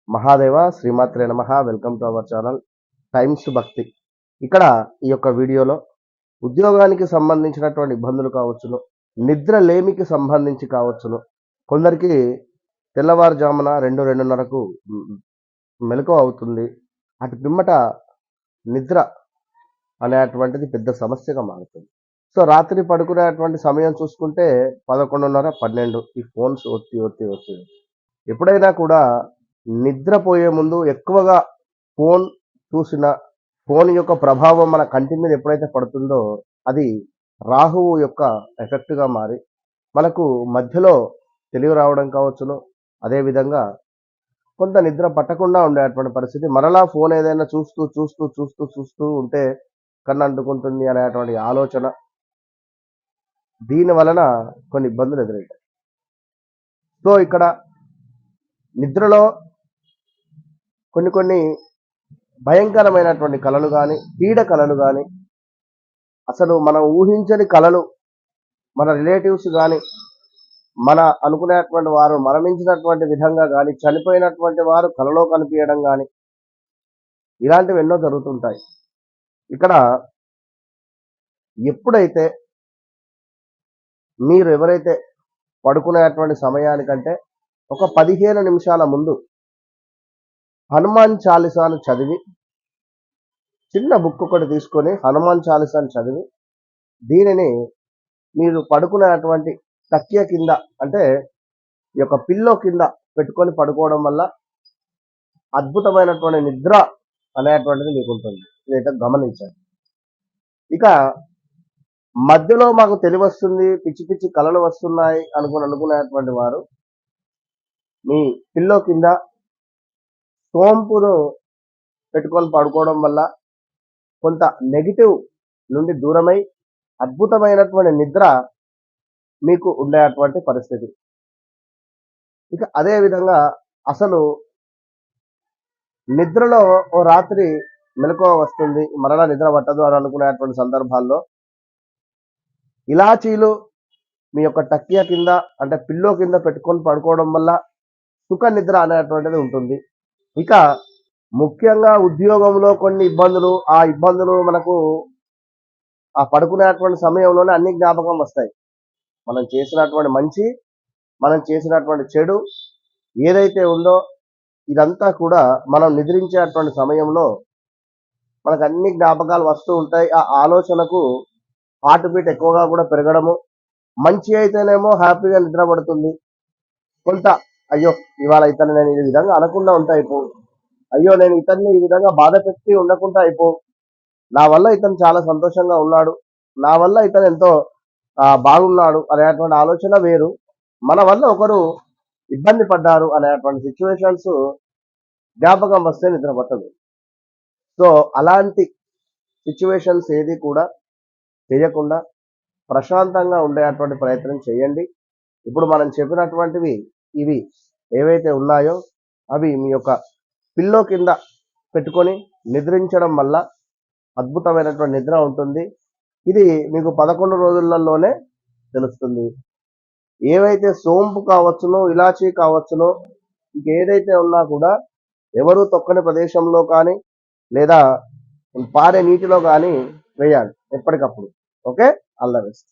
మహాదేవ శ్రీమాత్రే నమః. Welcome to our channel times భక్తి. ఇక్కడ ఈ యొక్క వీడియోలో ఉద్యోగానికి సంబంధించినటువంటి ఇబ్బందులు కావచ్చును, నిద్ర లేమికి సంబంధించి కావచ్చును. కొందరికి తెల్లవారుజామున 2:30కు మెలకువ అవుతుంది. అటు పిమ్మట నిద్ర అనేటువంటిది పెద్ద సమస్యగా మారుతుంది. సో రాత్రి పడుకునేటువంటి సమయం చూసుకుంటే 11:30, 12 ఈ ఫోన్స్ ఒత్తి ఎప్పుడైనా కూడా నిద్రపోయే ముందు ఎక్కువగా ఫోన్ చూసిన ఫోన్ యొక్క ప్రభావం మన కంటి మీద ఎప్పుడైతే పడుతుందో అది రాహువు యొక్క ఎఫెక్ట్గా మారి మనకు మధ్యలో తెలివి రావడం కావచ్చును. అదేవిధంగా కొంత నిద్ర పట్టకుండా ఉండేటువంటి పరిస్థితి, మరలా ఫోన్ ఏదైనా చూస్తూ చూస్తూ చూస్తూ చూస్తూ ఉంటే కన్ను అంటుకుంటుంది అనేటువంటి ఆలోచన, దీని వలన కొన్ని ఇబ్బందులు ఎదురవుతాయి. సో ఇక్కడ నిద్రలో కొన్ని భయంకరమైనటువంటి కళలు కానీ, పీడ కళలు కానీ, అసలు మనం ఊహించని కళలు, మన రిలేటివ్స్ కానీ, మన అనుకునేటువంటి వారు మరణించినటువంటి విధంగా కానీ, చనిపోయినటువంటి వారు కళలో కనిపించడం కానీ, ఇలాంటివి ఎన్నో జరుగుతుంటాయి. ఇక్కడ ఎప్పుడైతే మీరు ఎవరైతే పడుకునేటువంటి సమయానికంటే ఒక 15 నిమిషాల ముందు హనుమాన్ చాలీసాను చదివి, చిన్న బుక్ ఒకటి తీసుకొని హనుమాన్ చాలీసాను చదివి, దీనిని మీరు పడుకునేటువంటి తక్కియ కింద, అంటే ఈ యొక్క పిల్లో కింద పెట్టుకొని పడుకోవడం వల్ల అద్భుతమైనటువంటి నిద్ర అనేటువంటిది మీకు ఉంటుంది. ఇదైతే గమనించండి. ఇక మధ్యలో మాకు తెలివి వస్తుంది, పిచ్చి పిచ్చి కళలు వస్తున్నాయి అనుకునేటువంటి వారు మీ పిల్లో కింద సోంపును పెట్టుకొని పడుకోవడం వల్ల కొంత నెగిటివ్ నుండి దూరమై అద్భుతమైనటువంటి నిద్ర మీకు ఉండేటువంటి పరిస్థితి. ఇక అదే విధంగా అసలు నిద్రలో ఓ రాత్రి మెలకువ వస్తుంది, మరలా నిద్ర పట్టదు అని అనుకునేటువంటి సందర్భాల్లో ఇలాచీలు మీ యొక్క తక్కియ కింద, అంటే పిల్లో కింద పెట్టుకొని పడుకోవడం వల్ల సుఖ నిద్ర అనేటువంటిది ఉంటుంది. ఇక ముఖ్యంగా ఉద్యోగంలో కొన్ని ఇబ్బందులు, ఆ ఇబ్బందులు మనకు ఆ పడుకునేటువంటి సమయంలోనే అన్ని జ్ఞాపకం వస్తాయి. మనం చేసినటువంటి మంచి, మనం చేసినటువంటి చెడు ఏదైతే ఉందో ఇదంతా కూడా మనం నిద్రించేటువంటి సమయంలో మనకు అన్ని జ్ఞాపకాలు వస్తూ ఉంటాయి. ఆ ఆలోచనకు హార్ట్ బీట్ ఎక్కువగా కూడా పెరగడము, మంచి అయితేనేమో హ్యాపీగా నిద్ర పడుతుంది. కొంత అయ్యో ఇవాళ ఇతను నేను ఈ విధంగా అనకుండా ఉంటా అయిపో, అయ్యో నేను ఇతన్ని ఈ విధంగా బాధ పెట్టి ఉండకుండా అయిపో, నా వల్ల ఇతను చాలా సంతోషంగా ఉన్నాడు, నా వల్ల ఇతను ఎంతో బాగున్నాడు అనేటువంటి ఆలోచన వేరు. మన వల్ల ఒకరు ఇబ్బంది పడ్డారు అనేటువంటి సిచ్యువేషన్స్ జ్ఞాపకం వస్తే నిద్ర పట్టదు. సో అలాంటి సిచ్యువేషన్స్ ఏది కూడా చేయకుండా ప్రశాంతంగా ఉండేటువంటి ప్రయత్నం చేయండి. ఇప్పుడు మనం చెప్పినటువంటివి ఇవి ఏవైతే ఉన్నాయో అవి మీ యొక్క పిల్లో కింద పెట్టుకొని నిద్రించడం వల్ల అద్భుతమైనటువంటి నిద్ర ఉంటుంది. ఇది మీకు 11 రోజులలోనే తెలుస్తుంది. ఏవైతే సోంపు కావచ్చునో, ఇలాచీ కావచ్చునో, ఇంకేదైతే ఉన్నా కూడా ఎవరు తొక్కని ప్రదేశంలో కానీ లేదా పారే నీటిలో కానీ వేయాలి ఎప్పటికప్పుడు. Okay, all the best.